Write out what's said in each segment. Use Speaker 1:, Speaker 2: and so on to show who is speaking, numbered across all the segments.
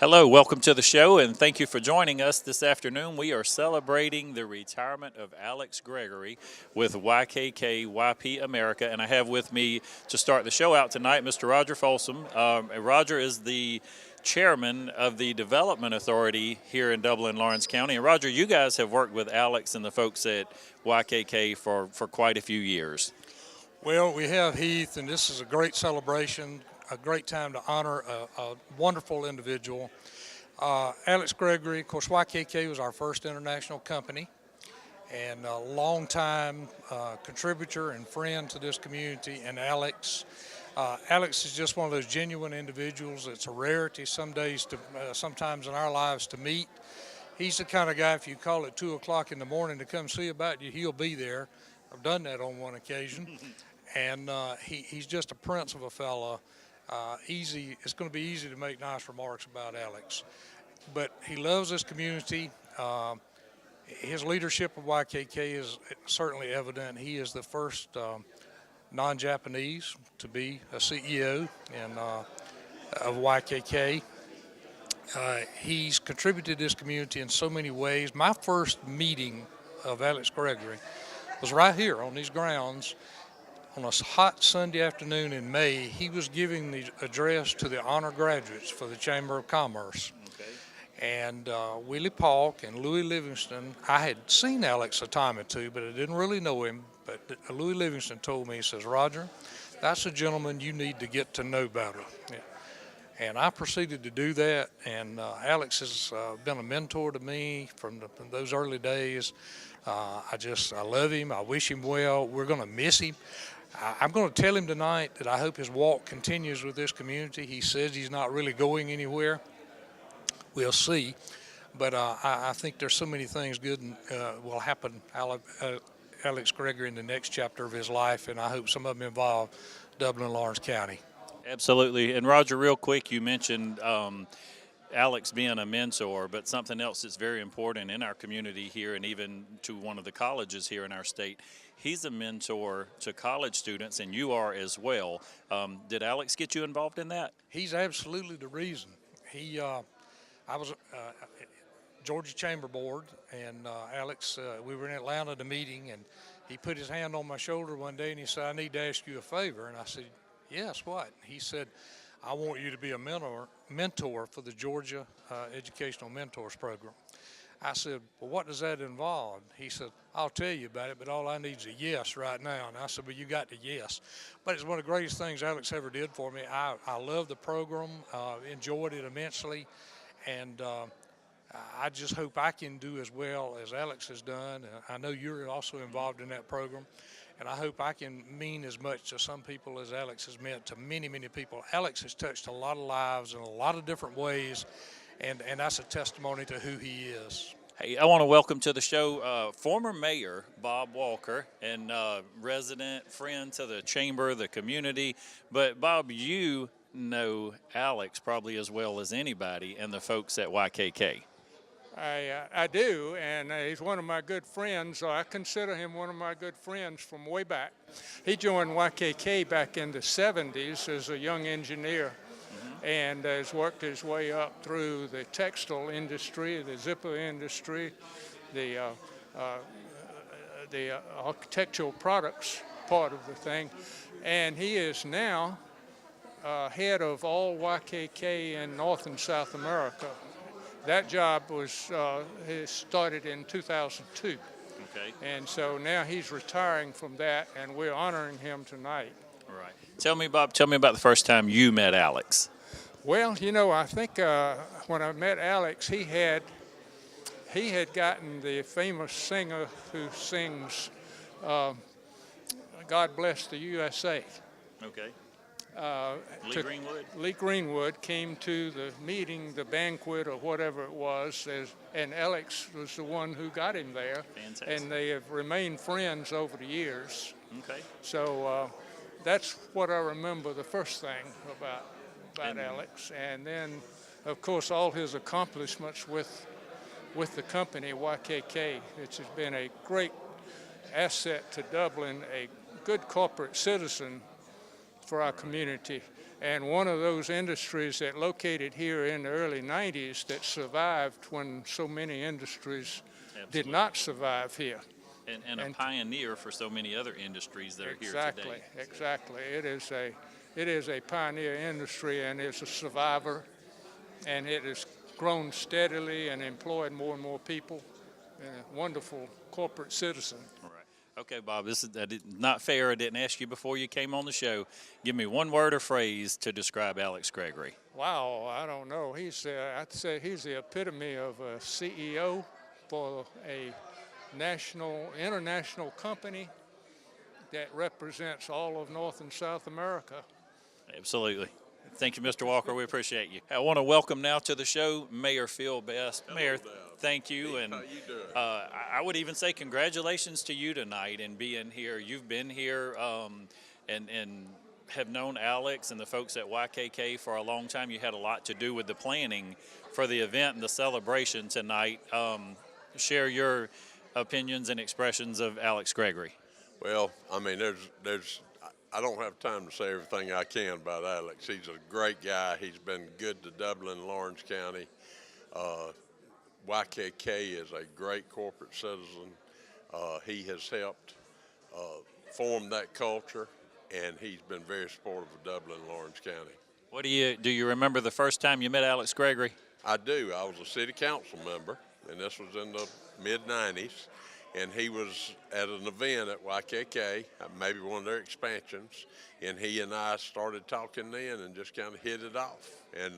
Speaker 1: Hello, welcome to the show, and thank you for joining us this afternoon. We are celebrating the retirement of Alex Gregory with YKK YP America, and I have with me to start the show out tonight Mr. Roger Folsom. Roger is the chairman of the Development Authority here in Dublin, Lawrence County. And Roger, you guys have worked with Alex and the folks at YKK for quite a few years.
Speaker 2: Well, we have Heath, and this is a great celebration, a great time to honor a wonderful individual. Alex Gregory, of course, YKK was our first international company and a longtime contributor and friend to this community. And Alex is just one of those genuine individuals. It's a rarity sometimes in our lives to meet. He's the kind of guy, if you call at 2 o'clock in the morning to come see about you, he'll be there. I've done that on one occasion. And he's just a prince of a fella. It's going to be easy to make nice remarks about Alex. But he loves this community. His leadership of YKK is certainly evident. He is the first non-Japanese to be a CEO of YKK. He's contributed to this community in so many ways. My first meeting of Alex Gregory was right here on these grounds. On a hot Sunday afternoon in May, he was giving the address to the honor graduates for the Chamber of Commerce.
Speaker 1: Okay.
Speaker 2: And Willie Paulk and Louis Livingston, I had seen Alex a time or two, but I didn't really know him. But Louis Livingston told me, he says, "Roger, that's a gentleman you need to get to know better." Yeah. And I proceeded to do that, and Alex has been a mentor to me from those early days. I love him. I wish him well. We're going to miss him. I'm going to tell him tonight that I hope his walk continues with this community. He says he's not really going anywhere. We'll see. But I think there's so many things good will happen Alex Gregory in the next chapter of his life, and I hope some of them involve Dublin and Lawrence County.
Speaker 1: Absolutely. And Roger, real quick, you mentioned Alex being a mentor, but something else that's very important in our community here and even to one of the colleges here in our state. He's a mentor to college students, and you are as well. Did Alex get you involved in that?
Speaker 2: He's absolutely the reason. I was Georgia Chamber Board, and Alex, we were in Atlanta at a meeting, and he put his hand on my shoulder one day, and he said, "I need to ask you a favor." And I said, "Yes, what?" He said, "I want you to be a mentor for the Georgia Educational Mentors Program." I said, "Well, what does that involve?" He said, "I'll tell you about it, but all I need is a yes right now." And I said, "Well, you got the yes." But it's one of the greatest things Alex ever did for me. I love the program, enjoyed it immensely, and I just hope I can do as well as Alex has done. I know you're also involved in that program. And I hope I can mean as much to some people as Alex has meant to many, many people. Alex has touched a lot of lives in a lot of different ways, and that's a testimony to who he is.
Speaker 1: Hey, I want to welcome to the show former Mayor Bob Walker and resident friend to the chamber, the community. But Bob, you know Alex probably as well as anybody and the folks at YKK.
Speaker 3: I do, and he's one of my good friends, so I consider him one of my good friends from way back. He joined YKK back in the 70s as a young engineer, and has worked his way up through the textile industry, the zipper industry, the architectural products part of the thing, and he is now head of all YKK in North and South America. That job was started in 2002.
Speaker 1: Okay.
Speaker 3: And so now he's retiring from that, and we're honoring him tonight.
Speaker 1: All right. Tell me, Bob, about the first time you met Alex.
Speaker 3: Well, you know, I think when I met Alex, he had gotten the famous singer who sings "God Bless the USA."
Speaker 1: Okay.
Speaker 3: Lee Greenwood came to the meeting, the banquet, or whatever it was, and Alex was the one who got him there.
Speaker 1: Fantastic.
Speaker 3: And they have remained friends over the years.
Speaker 1: Okay.
Speaker 3: So that's what I remember the first thing about Alex. And then, of course, all his accomplishments with the company, YKK, which has been a great asset to Dublin, a good corporate citizen for our community, And one of those industries that located here in the early 90s that survived when so many industries did not survive here.
Speaker 1: And a pioneer for so many other industries that are here today.
Speaker 3: Exactly. It is a pioneer industry, and it's a survivor, and it has grown steadily and employed more and more people. A wonderful corporate citizen.
Speaker 1: All right. Okay, Bob, this is not fair. I didn't ask you before you came on the show. Give me one word or phrase to describe Alex Gregory.
Speaker 3: Wow, I don't know. I'd say he's the epitome of a CEO for a international company that represents all of North and South America.
Speaker 1: Absolutely. Thank you, Mr. Walker. We appreciate you. I want to welcome now to the show Mayor Phil Best.
Speaker 4: Hello,
Speaker 1: Mayor,
Speaker 4: Dad.
Speaker 1: thank you. And
Speaker 4: How you doing?
Speaker 1: I would even say congratulations to you tonight and being here. You've been here and have known Alex and the folks at YKK for a long time. You had a lot to do with the planning for the event and the celebration tonight. Share your opinions and expressions of Alex Gregory.
Speaker 4: Well, I mean, I don't have time to say everything I can about Alex. He's a great guy. He's been good to Dublin and Lawrence County. YKK is a great corporate citizen. He has helped form that culture, and he's been very supportive of Dublin and Lawrence County.
Speaker 1: Do you remember the first time you met Alex Gregory?
Speaker 4: I do. I was a city council member, and this was in the mid-'90s, and he was at an event at YKK, maybe one of their expansions, and he and I started talking then and just kind of hit it off, and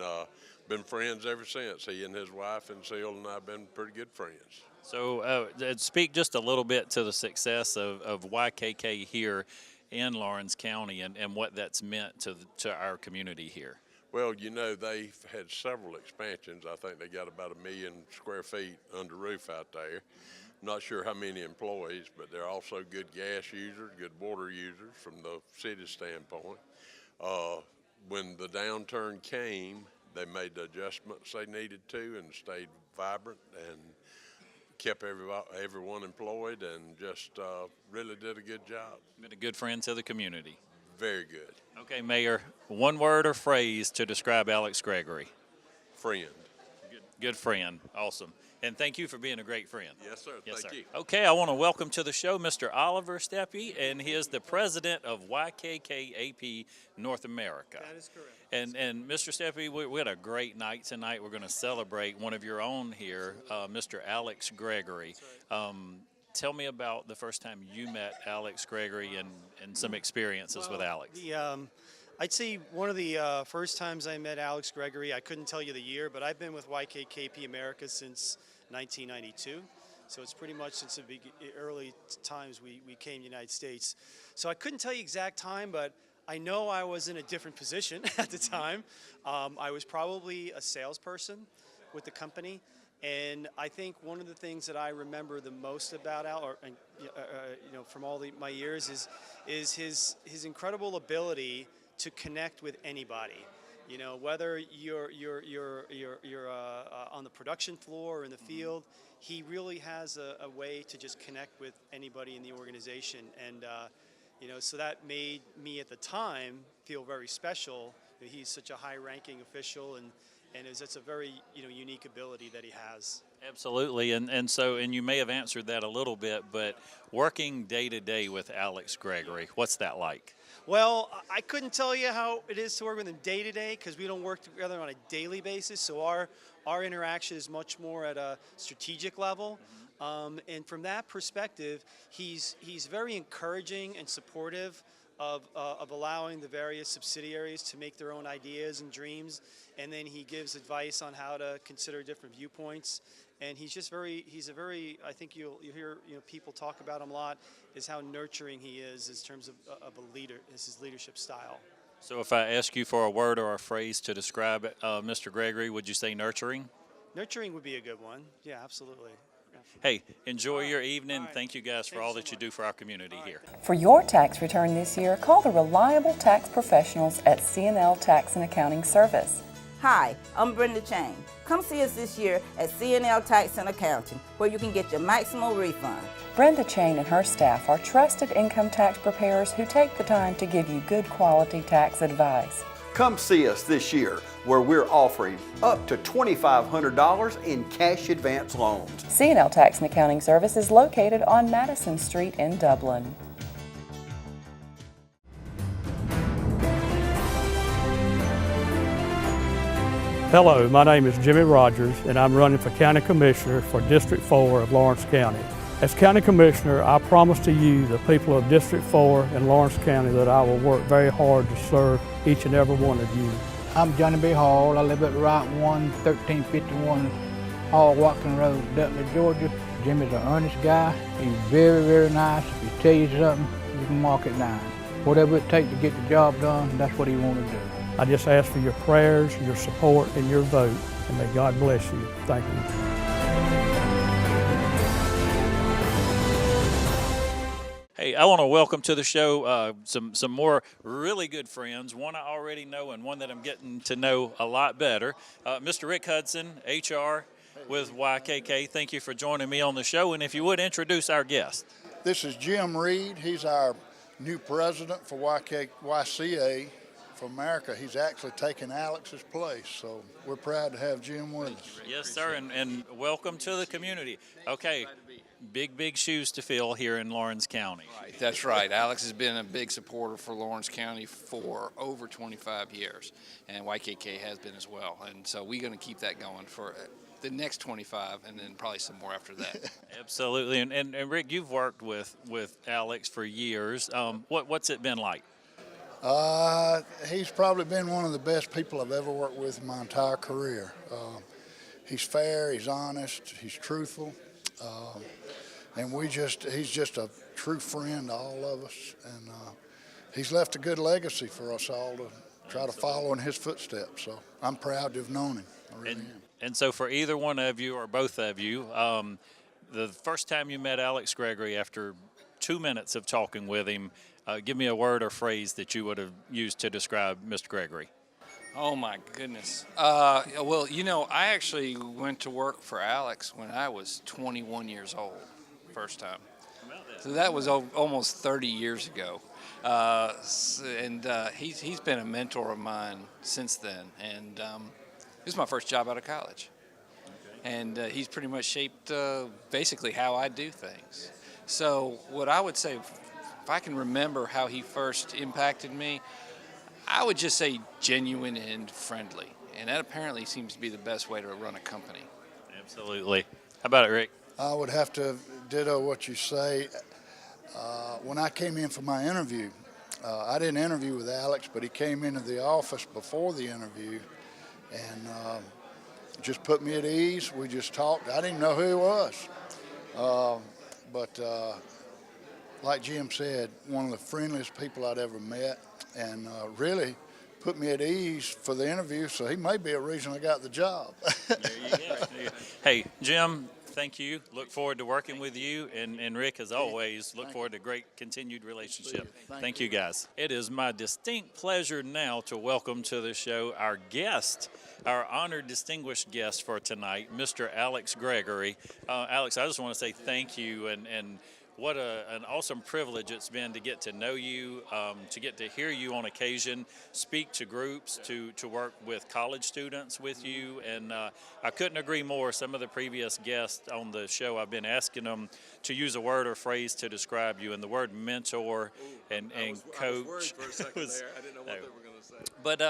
Speaker 4: been friends ever since. He and his wife and Seal and I have been pretty good friends.
Speaker 1: So speak just a little bit to the success of YKK here in Lawrence County and what that's meant to our community here.
Speaker 4: Well, you know, they've had several expansions. I think they got about 1 million square feet under roof out there. Not sure how many employees, but they're also good gas users, good water users from the city standpoint. When the downturn came, they made the adjustments they needed to and stayed vibrant and kept everyone employed and just really did a good job.
Speaker 1: Been a good friend to the community.
Speaker 4: Very good.
Speaker 1: Okay, Mayor, one word or phrase to describe Alex Gregory.
Speaker 4: Friend.
Speaker 1: Good friend. Awesome. And thank you for being a great friend.
Speaker 4: Yes, sir.
Speaker 1: Yes,
Speaker 4: Thank
Speaker 1: sir.
Speaker 4: you.
Speaker 1: Okay, I want to welcome to the show Mr. Oliver Steppe, and he is the president of YKK AP North America.
Speaker 5: That is correct.
Speaker 1: And Mr. Steppe, we had a great night tonight. We're going to celebrate one of your own here, Mr. Alex Gregory.
Speaker 5: Right.
Speaker 1: Tell me about the first time you met Alex Gregory and some experiences with Alex.
Speaker 5: I'd say one of the first times I met Alex Gregory, I couldn't tell you the year, but I've been with YKKP America since 1992. So it's pretty much since the early times we came to the United States. So I couldn't tell you exact time, but I know I was in a different position at the time. I was probably a salesperson with the company. And I think one of the things that I remember the most about Al, from all my years, is his incredible ability to connect with anybody. You know, whether you're on the production floor or in the field, he really has a way to just connect with anybody in the organization. And so that made me at the time feel very special. He's such a high-ranking official, and it's a very unique ability that he has.
Speaker 1: Absolutely, and you may have answered that a little bit, but working day to day with Alex Gregory, what's that like?
Speaker 5: Well, I couldn't tell you how it is to work with him day to day because we don't work together on a daily basis. So our interaction is much more at a strategic level, and from that perspective, he's very encouraging and supportive of allowing the various subsidiaries to make their own ideas and dreams, and then he gives advice on how to consider different viewpoints. And he's a very, I think you'll hear people talk about him a lot, is how nurturing he is in terms of a leader, is his leadership style.
Speaker 1: So if I ask you for a word or a phrase to describe Mr. Gregory, would you say nurturing?
Speaker 5: Nurturing would be a good one. Yeah, absolutely. Yeah.
Speaker 1: Hey, enjoy your evening.
Speaker 5: Right.
Speaker 1: Thank you guys for all that you do for our community here.
Speaker 6: For your tax return this year, call the reliable tax professionals at C&L Tax and Accounting Service.
Speaker 7: Hi, I'm Brenda Chang. Come see us this year at C&L Tax and Accounting, where you can get your maximum refund.
Speaker 6: Brenda Chain and her staff are trusted income tax preparers who take the time to give you good quality tax advice.
Speaker 8: Come see us this year, where we're offering up to $2,500 in cash advance loans.
Speaker 6: C&L Tax and Accounting Service is located on Madison Street in Dublin.
Speaker 9: Hello, my name is Jimmy Rogers, and I'm running for County Commissioner for District 4 of Lawrence County. As County Commissioner, I promise to you, the people of District 4 in Lawrence County, that I will work very hard to serve each and every one of you.
Speaker 10: I'm Johnny B. Hall. I live at Route 1, 1351 Hall Watkins Road, Dudley, Georgia. Jimmy's an earnest guy. He's very, very nice. If he tells you something, you can mark it down. Whatever it takes to get the job done, that's what he wants to do.
Speaker 9: I just ask for your prayers, your support, and your vote, and may God bless you. Thank you.
Speaker 1: Hey, I want to welcome to the show some more really good friends, one I already know and one that I'm getting to know a lot better. Mr. Rick Hudson, HR with YKK, thank you for joining me on the show, and if you would, introduce our guest.
Speaker 11: This is Jim Reed. He's our new president for YCA for America. He's actually taken Alex's place, so we're proud to have Jim with us.
Speaker 1: Yes, sir, and welcome to the community. Okay, big shoes to fill here in Lawrence County.
Speaker 12: Right, that's right. Alex has been a big supporter for Lawrence County for over 25 years, and YKK has been as well. And so we're going to keep that going for the next 25 and then probably some more after that.
Speaker 1: Absolutely. And Rick, you've worked with Alex for years. What's it been like?
Speaker 11: He's probably been one of the best people I've ever worked with in my entire career. He's fair, he's honest, he's truthful, and he's just a true friend to all of us, and he's left a good legacy for us all to try to follow in his footsteps. So I'm proud to have known him. I really am.
Speaker 1: And so for either one of you or both of you, the first time you met Alex Gregory, after 2 minutes of talking with him, give me a word or phrase that you would have used to describe Mr. Gregory.
Speaker 12: Oh, my goodness. Well, you know, I actually went to work for Alex when I was 21 years old, first time. So that was almost 30 years ago. He's been a mentor of mine since then. And this is my first job out of college. Okay. And he's pretty much shaped basically how I do things. So what I would say, if I can remember how he first impacted me, I would just say genuine and friendly. And that apparently seems to be the best way to run a company.
Speaker 1: Absolutely. How about it, Rick?
Speaker 11: I would have to ditto what you say. When I came in for my interview, I didn't interview with Alex, but he came into the office before the interview and just put me at ease. We just talked. I didn't know who he was. But like Jim said, one of the friendliest people I'd ever met, and really put me at ease for the interview, so he may be a reason I got the job.
Speaker 1: There you go. Hey, Jim, thank you. Look forward to working with you, and Rick, as always, look forward to a great continued relationship. Thank you, guys. It is my distinct pleasure now to welcome to the show our guest, our honored distinguished guest for tonight, Mr. Alex Gregory. Alex, I just want to say thank you, and what an awesome privilege it's been to get to know you, to get to hear you on occasion, speak to groups, to work with college students with you. And I couldn't agree more. Some of the previous guests on the show, I've been asking them to use a word or phrase to describe you, and the word mentor and coach.
Speaker 13: I was worried for a second there. I didn't know what they were going to say.
Speaker 1: But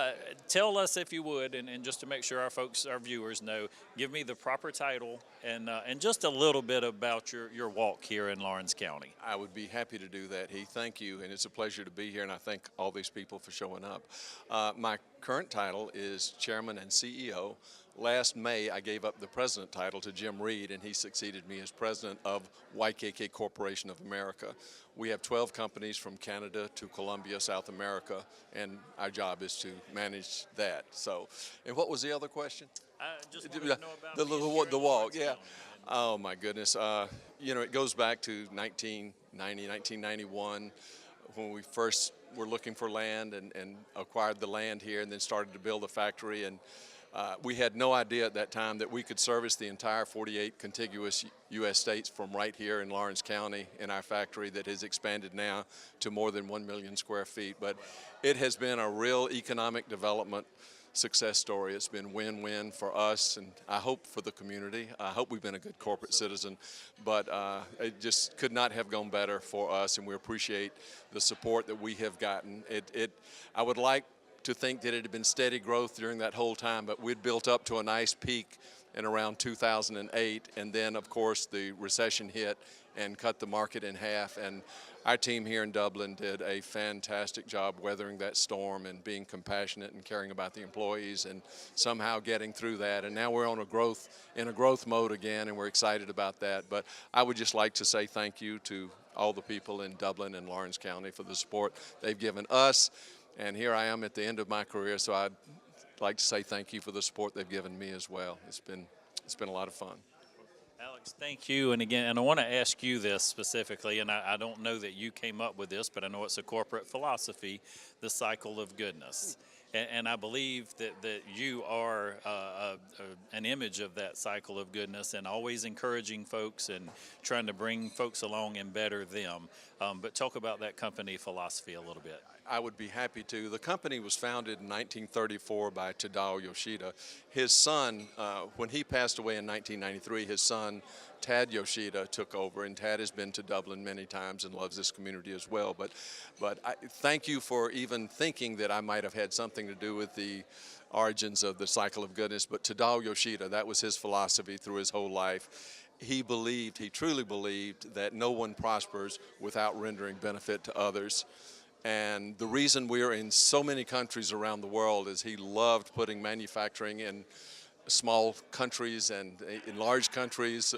Speaker 1: tell us, if you would, and just to make sure our viewers know, give me the proper title and just a little bit about your walk here in Lawrence County.
Speaker 13: I would be happy to do that, Heath. Thank you, and it's a pleasure to be here, and I thank all these people for showing up. My current title is Chairman and CEO. Last May, I gave up the president title to Jim Reed, and he succeeded me as president of YKK Corporation of America. We have 12 companies from Canada to Colombia, South America, and our job is to manage that. So, and what was the other question?
Speaker 1: I just wanted to know about
Speaker 13: the walk. Yeah. Oh my goodness. You know, it goes back to 1990, 1991, when we first were looking for land and acquired the land here, and then started to build a factory. And We had no idea at that time that we could service the entire 48 contiguous U.S. states from right here in Lawrence County in our factory that has expanded now to more than 1 million square feet. But it has been a real economic development success story. It's been win-win for us, and I hope for the community. I hope we've been a good corporate citizen, but it just could not have gone better for us, and we appreciate the support that we have gotten. I would like to think that it had been steady growth during that whole time, but we'd built up to a nice peak in around 2008, and then of course the recession hit and cut the market in half, and our team here in Dublin did a fantastic job weathering that storm and being compassionate and caring about the employees and somehow getting through that. And now we're in a growth mode again, and we're excited about that. But I would just like to say thank you to all the people in Dublin and Lawrence County for the support they've given us. And here I am at the end of my career, so I'd like to say thank you for the support they've given me as well. It's been a lot of fun.
Speaker 1: Alex, thank you. And again, and I want to ask you this specifically, and I don't know that you came up with this, but I know it's a corporate philosophy, the cycle of goodness. And I believe that you are an image of that cycle of goodness and always encouraging folks and trying to bring folks along and better them. But talk about that company philosophy a little bit.
Speaker 13: I would be happy to. The company was founded in 1934 by Tadao Yoshida. His son, when he passed away in 1993, his son, Tad Yoshida, took over, and Tad has been to Dublin many times and loves this community as well. But I thank you for even thinking that I might have had something to do with the origins of the cycle of goodness. But Tadao Yoshida, that was his philosophy through his whole life. He truly believed that no one prospers without rendering benefit to others. And the reason we're in so many countries around the world is he loved putting manufacturing in small countries and in large countries.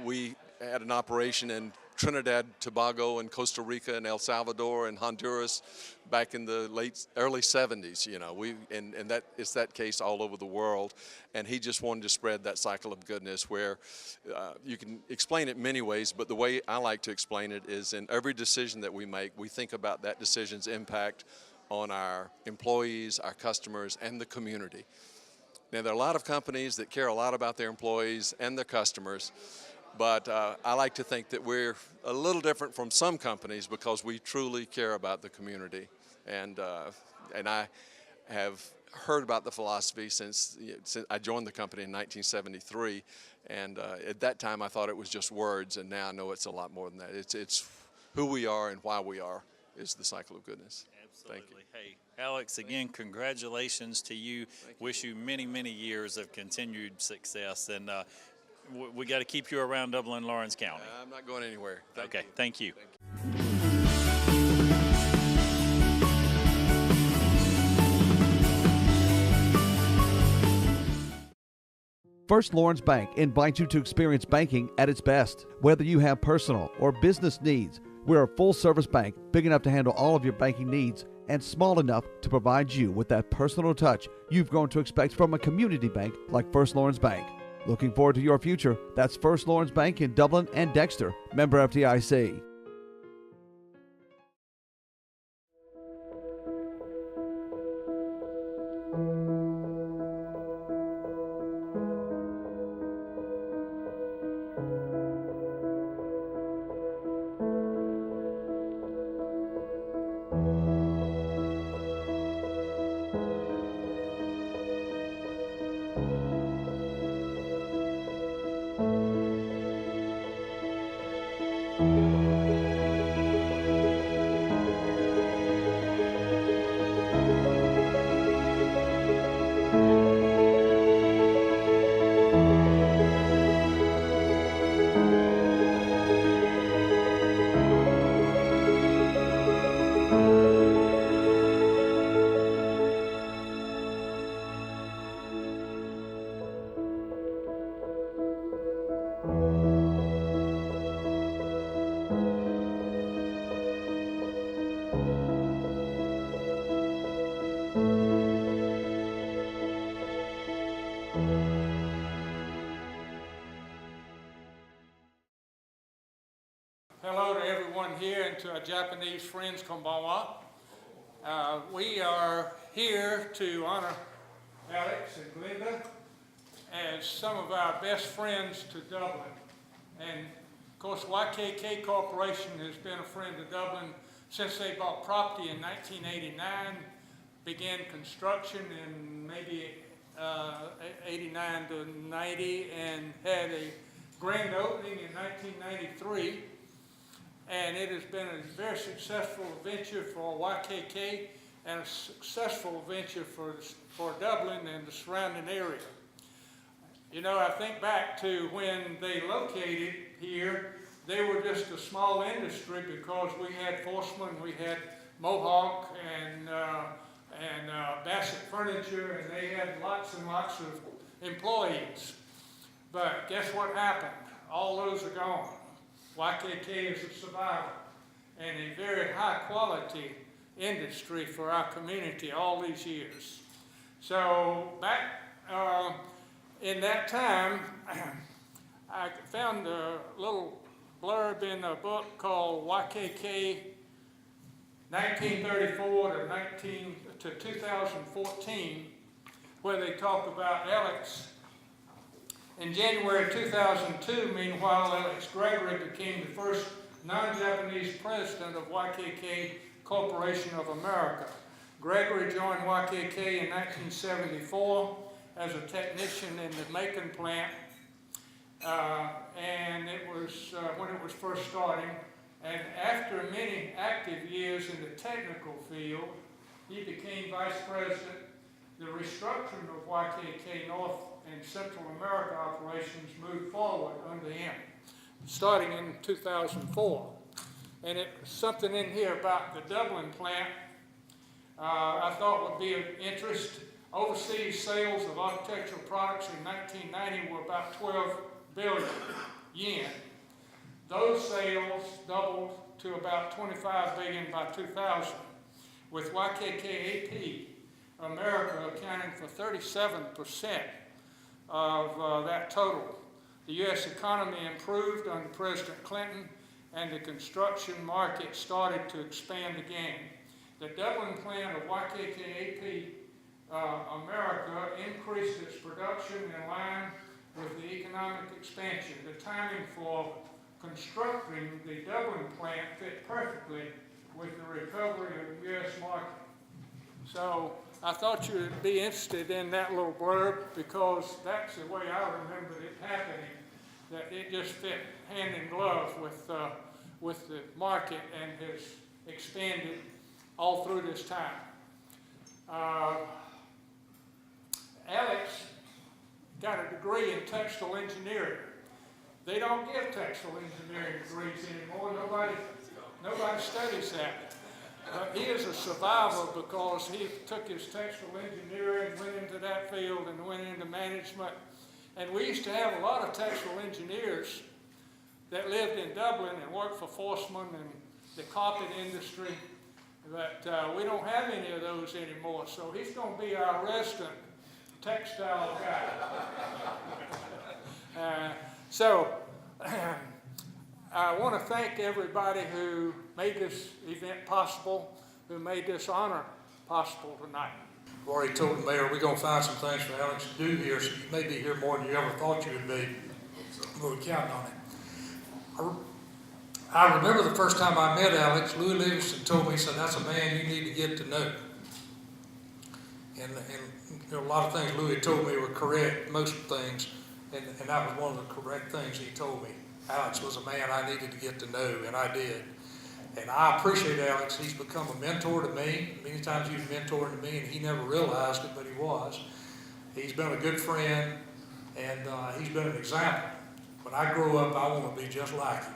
Speaker 13: We had an operation in Trinidad, Tobago, and Costa Rica, and El Salvador, and Honduras back in the early 70s. You know, and that it's that case all over the world. And he just wanted to spread that cycle of goodness where you can explain it many ways, but the way I like to explain it is in every decision that we make, we think about that decision's impact on our employees, our customers, and the community. Now, there are a lot of companies that care a lot about their employees and their customers, but I like to think that we're a little different from some companies because we truly care about the community. And I have heard about the philosophy since I joined the company in 1973. And at that time, I thought it was just words, and now I know it's a lot more than that. It's who we are and why we are is the cycle of goodness.
Speaker 1: Absolutely.
Speaker 13: Thank you.
Speaker 1: Hey, Alex, again, congratulations to you. Wish you many, many years of continued success. And we got to keep you around Dublin, Lawrence County.
Speaker 13: I'm not going anywhere.
Speaker 1: Okay, thank you.
Speaker 14: First Lawrence Bank invites you to experience banking at its best. Whether you have personal or business needs, we're a full-service bank big enough to handle all of your banking needs and small enough to provide you with that personal touch you've grown to expect from a community bank like First Lawrence Bank. Looking forward to your future. That's First Lawrence Bank in Dublin and Dexter, member FDIC.
Speaker 3: Hello to everyone here and to our Japanese friends, konbanwa. We are here to honor Alex and Glenda as some of our best friends to Dublin. And of course, YKK Corporation has been a friend of Dublin since they bought property in 1989, began construction in maybe 89 to 90, and had a grand opening in 1993. And it has been a very successful venture for YKK and a successful venture for Dublin and the surrounding area. You know, I think back to when they located here, they were just a small industry because we had Forsman, we had Mohawk, and Bassett Furniture, and they had lots and lots of employees. But guess what happened? All those are gone. YKK is a survivor and a very high quality industry for our community all these years. So back in that time, I found a little blurb in a book called YKK 1934 to 2014, where they talk about Alex. In January 2002, meanwhile, Alex Gregory became the first non-Japanese president of YKK Corporation of America. Gregory joined YKK in 1974 as a technician in the Macon plant, and it was when it was first starting. And after many active years in the technical field, he became vice president. The restructuring of YKK North and Central America operations moved forward under him, starting in 2004. And it was something in here about the Dublin plant I thought would be of interest. Overseas sales of architectural products in 1990 were about 12 billion yen. Those sales doubled to about 25 billion by 2000, with YKK America accounting for 37% of that total. The U.S. economy improved under President Clinton, and the construction market started to expand again. The Dublin plant of YKK America increased its production in line with the economic expansion. The timing for constructing the Dublin plant fit perfectly with the recovery of the U.S. market. So I thought you would be interested in that little blurb because that's the way I remembered it happening, that it just fit hand in glove with the market and has expanded all through this time. Alex got a degree in textile engineering. They don't give textile engineering degrees anymore. Nobody studies that. He is a survivor because he took his textile engineering, went into that field, and went into management. And we used to have a lot of textile engineers that lived in Dublin and worked for Forsman and the carpet industry, but we don't have any of those anymore. So he's going to be our resident textile guy. So I want to thank everybody who made this event possible, who made this honor possible tonight.
Speaker 2: I've already told the mayor we're going to find some things for Alex to do here, so you may be here more than you ever thought you would be. We're counting on it. I remember the first time I met Alex, Louis Livingston told me, he said, that's a man you need to get to know. And you know, a lot of things Louis told me were correct, most things, and that was one of the correct things he told me. Alex was a man I needed to get to know, and I did. And I appreciate Alex. He's become a mentor to me. Many times he was mentoring to me, and he never realized it, but he was. He's been a good friend, and he's been an example. When I grow up, I want to be just like him.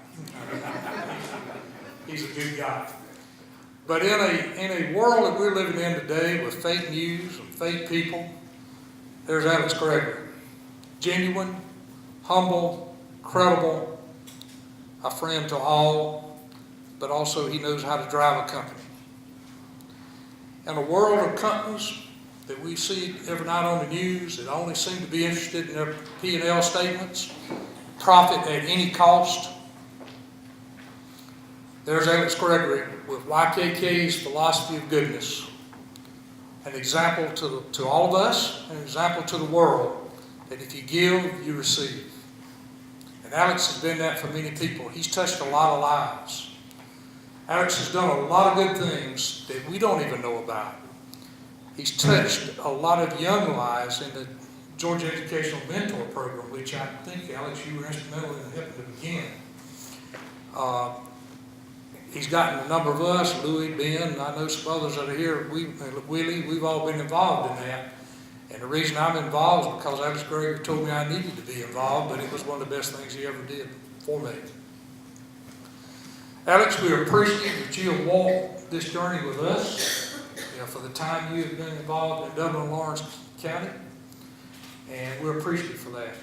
Speaker 2: He's a good guy. But in a world that we're living in today with fake news and fake people, there's Alex Gregory. Genuine, humble, credible, a friend to all, but also he knows how to drive a company. In a world of companies that we see every night on the news that only seem to be interested in their P&L statements, profit at any cost, there's Alex Gregory with YKK's philosophy of goodness. an example to all of us, an example to the world, that if you give, you receive. And Alex has been that for many people. He's touched a lot of lives. Alex has done a lot of good things that we don't even know about. He's touched a lot of young lives in the Georgia Educational Mentor Program, which I think, Alex, you were instrumental in helping to begin. He's gotten a number of us, Louis, Ben, I know some others that are here, Willie, we've all been involved in that. And the reason I'm involved is because Alex Gregory told me I needed to be involved, but it was one of the best things he ever did for me. Alex, we are appreciative that you have walked this journey with us, for the time you have been involved in Dublin and Lawrence County, and we're appreciative for that.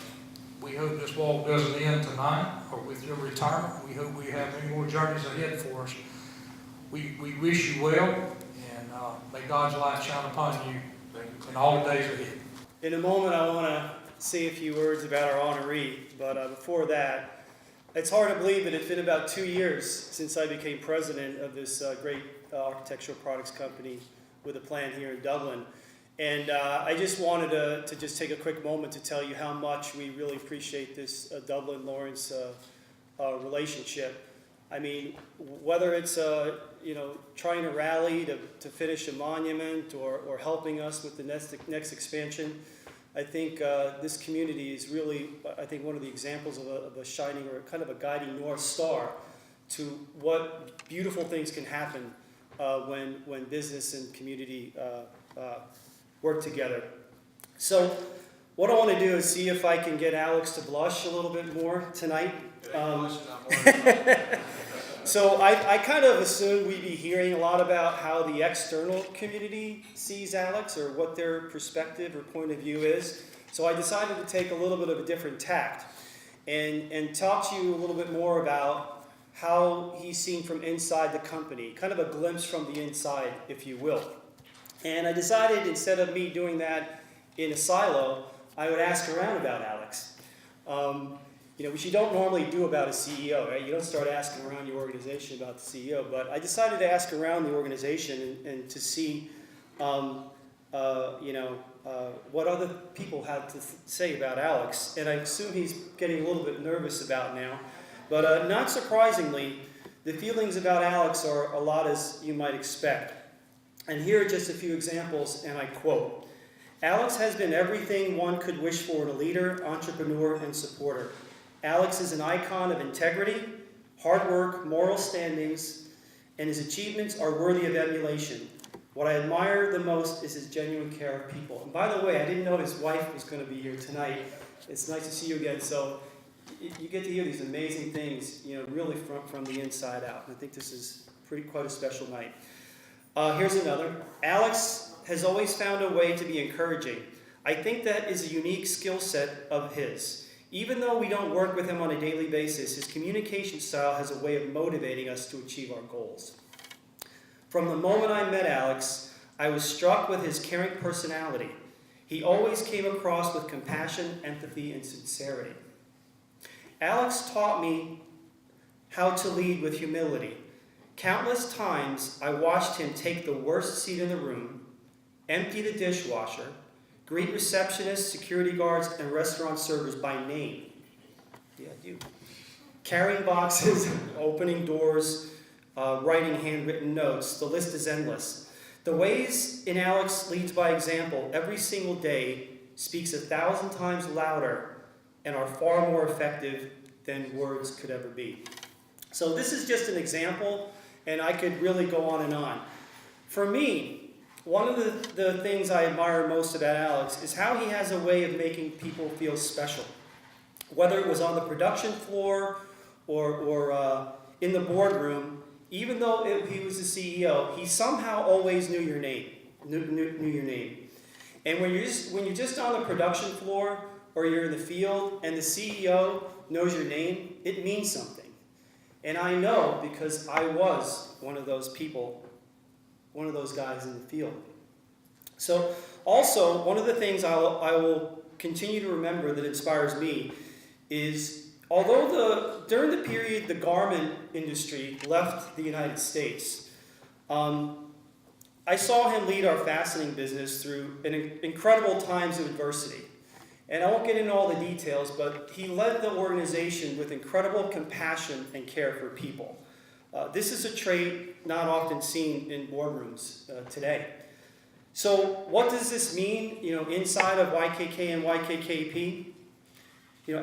Speaker 2: We hope this walk doesn't end tonight or with your retirement. We hope we have many more journeys ahead for us. We wish you well, and may God's light shine upon you in all the days ahead.
Speaker 5: In a moment, I want to say a few words about our honoree, but before that, it's hard to believe that it's been about 2 years since I became president of this great architectural products company with a plant here in Dublin. And I just wanted to just take a quick moment to tell you how much we really appreciate this Dublin-Lawrence relationship. I mean, whether it's trying to rally to finish a monument or helping us with the next expansion, I think this community is really, I think, one of the examples of a shining or kind of a guiding North Star to what beautiful things can happen when business and community work together. So what I want to do is see if I can get Alex to blush a little bit more tonight. So I kind of assumed we'd be hearing a lot about how the external community sees Alex or what their perspective or point of view is. So I decided to take a little bit of a different tact and talk to you a little bit more about how he's seen from inside the company, kind of a glimpse from the inside, if you will. And I decided instead of me doing that in a silo, I would ask around about Alex. Which you don't normally do about a CEO, right? You don't start asking around your organization about the CEO, but I decided to ask around the organization and to see, what other people had to say about Alex. And I assume he's getting a little bit nervous about now. But not surprisingly, the feelings about Alex are a lot as you might expect. And here are just a few examples, and I quote, "Alex has been everything one could wish for in a leader, entrepreneur, and supporter. Alex is an icon of integrity, hard work, moral standings, and his achievements are worthy of emulation. What I admire the most is his genuine care of people." And by the way, I didn't know his wife was going to be here tonight. It's nice to see you again. So you get to hear these amazing things, really from the inside out. And I think this is quite a special night. Here's another. "Alex has always found a way to be encouraging. I think that is a unique skill set of his. Even though we don't work with him on a daily basis, his communication style has a way of motivating us to achieve our goals. From the moment I met Alex, I was struck with his caring personality. He always came across with compassion, empathy, and sincerity. Alex taught me how to lead with humility. Countless times I watched him take the worst seat in the room, empty the dishwasher, greet receptionists, security guards, and restaurant servers by name. Yeah, you. Carrying boxes, opening doors, writing handwritten notes. The list is endless. The ways in Alex leads by example every single day speaks 1,000 times louder and are far more effective than words could ever be." So this is just an example, and I could really go on and on. For me, one of the things I admire most about Alex is how he has a way of making people feel special. Whether it was on the production floor or in the boardroom, even though he was the CEO, he somehow always knew your name. Knew your name. And when you're just on the production floor or you're in the field and the CEO knows your name, it means something. And I know because I was one of those people, one of those guys in the field. So also, one of the things I will continue to remember that inspires me is, although during the period the garment industry left the United States, I saw him lead our fastening business through incredible times of adversity. And I won't get into all the details, but he led the organization with incredible compassion and care for people. This is a trait not often seen in boardrooms today. So what does this mean, inside of YKK and YKKP?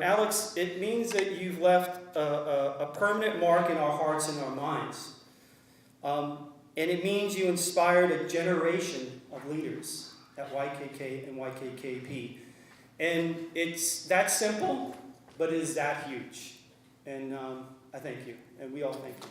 Speaker 5: Alex, it means that you've left a permanent mark in our hearts and our minds. And it means you inspired a generation of leaders at YKK and YKKP. And it's that simple, but it is that huge. And I thank you, and we all thank you.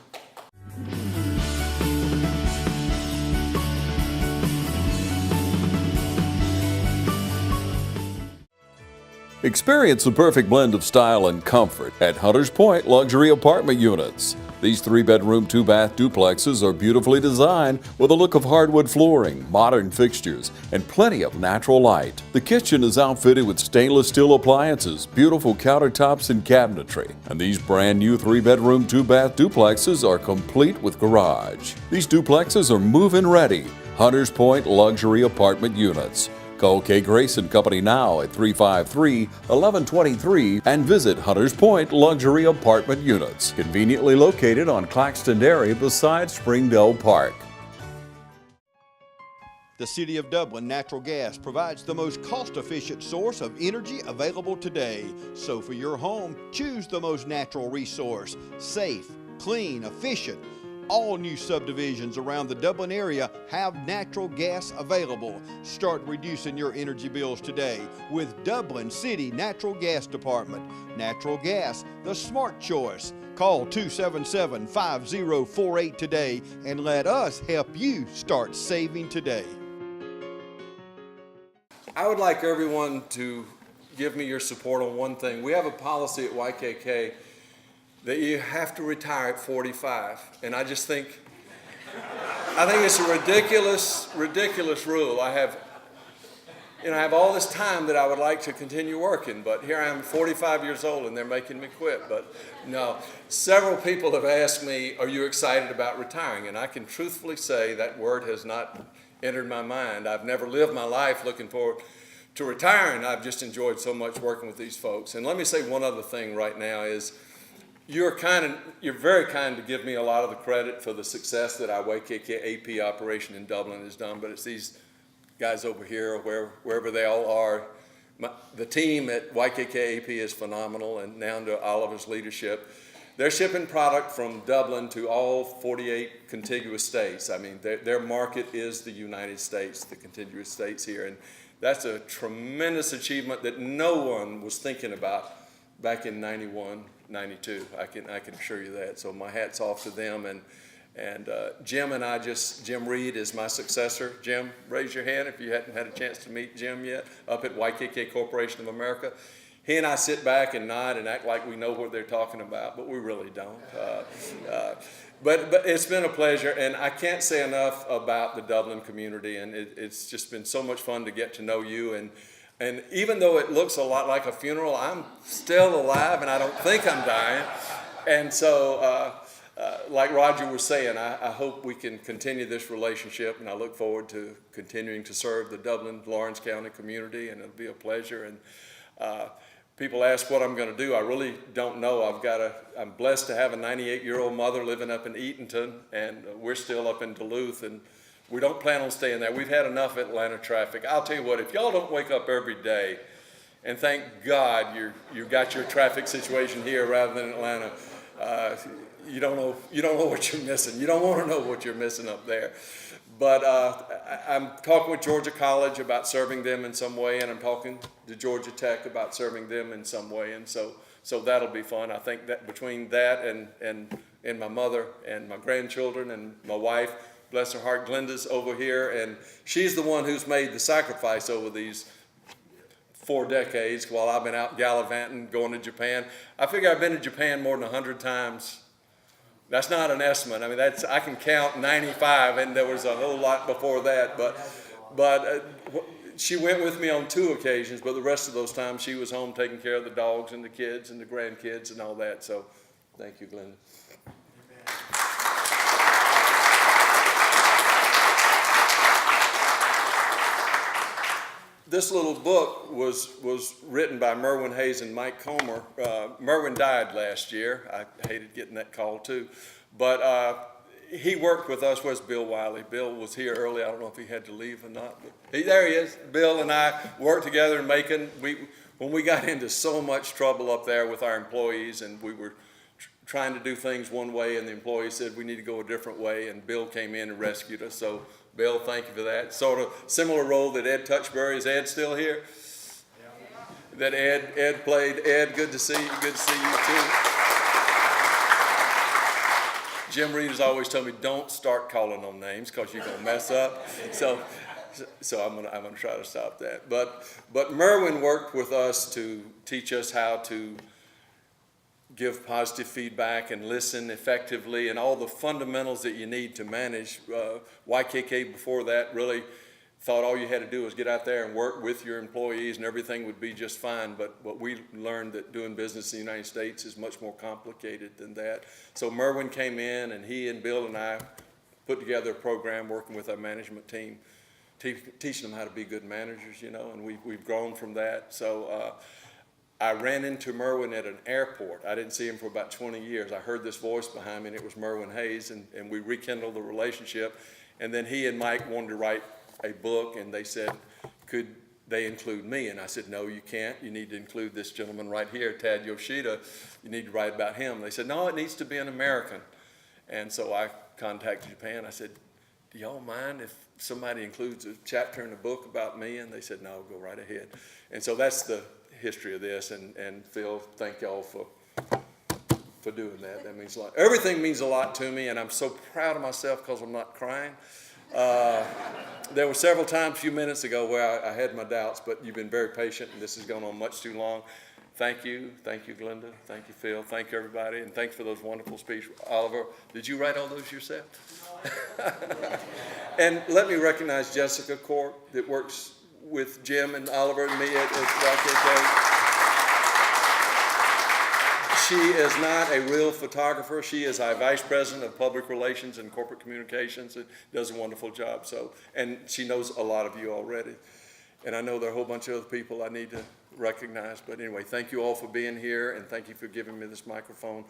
Speaker 15: Experience the perfect blend of style and comfort at Hunters Point Luxury Apartment Units. These 3-bedroom, 2-bath duplexes are beautifully designed with a look of hardwood flooring, modern fixtures, and plenty of natural light. The kitchen is outfitted with stainless steel appliances, beautiful countertops, and cabinetry. And these brand new 3-bedroom, 2-bath duplexes are complete with garage. These duplexes are move-in ready. Hunters Point Luxury Apartment Units. Call K. Grace & Company now at 353-1123 and visit Hunters Point Luxury Apartment Units, conveniently located on Claxton Dairy beside Springdale Park.
Speaker 8: The City of Dublin Natural Gas provides the most cost-efficient source of energy available today. So for your home, choose the most natural resource. Safe, clean, efficient. All new subdivisions around the Dublin area have natural gas available. Start reducing your energy bills today with Dublin City Natural Gas Department. Natural gas, the smart choice. Call 277-5048 today and let us help you start saving today.
Speaker 13: I would like everyone to give me your support on one thing. We have a policy at YKK that you have to retire at 45. And I just think, it's a ridiculous rule. I have all this time that I would like to continue working, but here I am 45 years old and they're making me quit. But no, several people have asked me, are you excited about retiring? And I can truthfully say that word has not entered my mind. I've never lived my life looking forward to retiring. I've just enjoyed so much working with these folks. And let me say one other thing right now is, you're very kind to give me a lot of the credit for the success that our YKK AP operation in Dublin has done, but it's these guys over here, wherever they all are. The team at YKK AP is phenomenal, and now under Oliver's leadership, they're shipping product from Dublin to all 48 contiguous states. I mean, their market is the United States, the contiguous states here, and that's a tremendous achievement that no one was thinking about back in 91, 92. I can assure you that. So my hat's off to them. And Jim Reed is my successor. Jim, raise your hand if you hadn't had a chance to meet Jim yet, up at YKK Corporation of America. He and I sit back and nod and act like we know what they're talking about, but we really don't. But it's been a pleasure, and I can't say enough about the Dublin community, and it's just been so much fun to get to know you. And even though it looks a lot like a funeral, I'm still alive and I don't think I'm dying. And so, like Roger was saying, I hope we can continue this relationship, and I look forward to continuing to serve the Dublin, Lawrence County community, and it'll be a pleasure. And people ask what I'm going to do. I really don't know. I'm blessed to have a 98-year-old mother living up in Eatonton, and we're still up in Duluth, and we don't plan on staying there. We've had enough Atlanta traffic. I'll tell you what, if y'all don't wake up every day and thank God you got your traffic situation here rather than Atlanta, you don't know what you're missing. You don't want to know what you're missing up there. But I'm talking with Georgia College about serving them in some way, and I'm talking to Georgia Tech about serving them in some way, and so that'll be fun. I think that between that and my mother and my grandchildren and my wife, bless her heart, Glenda's over here, and she's the one who's made the sacrifice over these 4 decades while I've been out gallivanting, going to Japan. I figure I've been to Japan more than 100 times. That's not an estimate. I mean, I can count 95, and there was a whole lot before that. But she went with me on 2 occasions, but the rest of those times she was home taking care of the dogs and the kids and the grandkids and all that. So thank you, Glenda. this little book was written by Merwin Hayes and Mike Comer. Merwin died last year. I hated getting that call too. But he worked with us. Where's Bill Wiley? Bill was here early. I don't know if he had to leave or not. But there he is. Bill and I worked together in making, when we got into so much trouble up there with our employees, and we were trying to do things one way, and the employees said we need to go a different way, and Bill came in and rescued us. So Bill, thank you for that. Sort of similar role that Ed Touchbury. Is Ed still here? Yeah. That Ed played. Ed, good to see you. Good to see you too. Jim Reed has always told me, don't start calling them names because you're gonna mess up. So I'm gonna try to stop that. But Merwin worked with us to teach us how to give positive feedback and listen effectively and all the fundamentals that you need to manage. YKK before that really thought all you had to do was get out there and work with your employees and everything would be just fine. But we learned that doing business in the United States is much more complicated than that. So Merwin came in, and he and Bill and I put together a program working with our management team, teaching them how to be good managers, you know, and we've grown from that. So I ran into Merwin at an airport. I didn't see him for about 20 years. I heard this voice behind me, and it was Merwin Hayes, and we rekindled the relationship. And then he and Mike wanted to write a book, and they said, could they include me? And I said, no, you can't. You need to include this gentleman right here, Tad Yoshida. You need to write about him. They said, no, it needs to be an American. And so I contacted Japan. I said, do y'all mind if somebody includes a chapter in the book about me? And they said, no, go right ahead. And so that's the history of this, and Phil, thank y'all for doing that. That means a lot. Everything means a lot to me, and I'm so proud of myself because I'm not crying. There were several times a few minutes ago where I had my doubts, but you've been very patient, and this has gone on much too long. Thank you, Glenda, thank you, Phil, thank you, everybody, and thanks for those wonderful speeches. Oliver, did you write all those yourself? And let me recognize Jessica Cork that works with Jim and Oliver and me at YKK. She is not a real photographer. She is our Vice President of Public Relations and Corporate Communications and does a wonderful job. And she knows a lot of you already. And I know there are a whole bunch of other people I need to recognize. But anyway, thank you all for being here, and thank you for giving me this microphone.